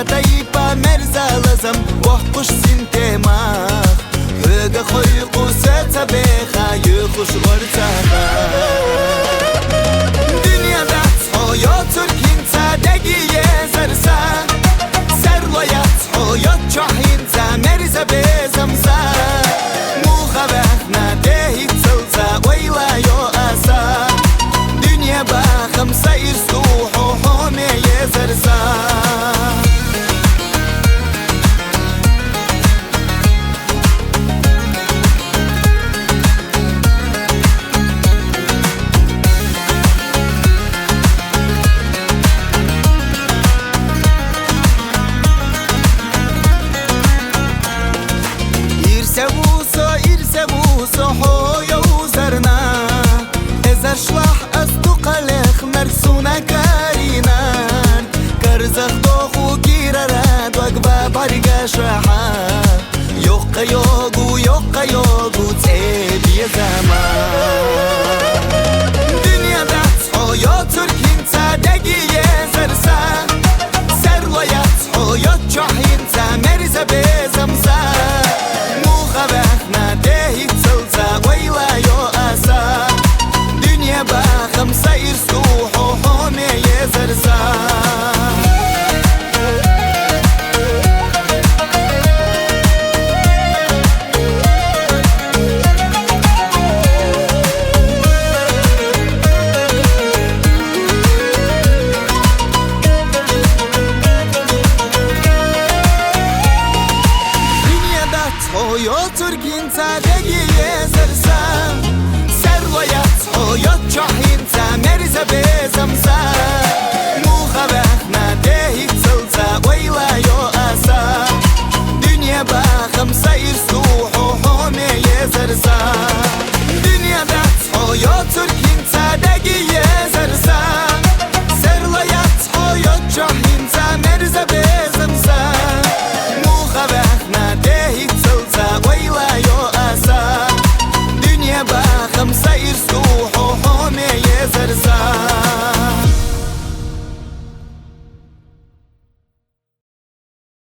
دایی با مرزالزم وحقش سنتماخ هده خوی قوسه تبخه یه خوش ورتبه dünya dert hayat Türk'in sadegi yezerse serlayat hayat çahin zamerize bezamsa muhabet nadehi tılza weyla yo asa dünya bakım sayır suhu home yezerse irsevuso hoya uzarna ezer şlah astu qalıq mersuna karinan karzaq doxu girarad vaqba barga şaha yoqqa yogu tsebiye zaman dünyada hayat Türk'in sadegi yezersa serlayat hayat çahin zamerize bezamsa نادهی تلزا ویلا یو آسا دنیا با خمسه ایرسوح و همه یزرزا hayat Türk'in sadegi yezersa serlayat hayat çahin zamerize bezamsa muhabet nadehi tılza weyla yo asa dünya bakım sayır suhu home yezersa dünyada hayat Türk'in sadegi yezersa serlayat hayat çahin zamerize bezamsa muhabet nadehi ويلا يو آسا دنيا باخم سير سوح وحومي يزرزا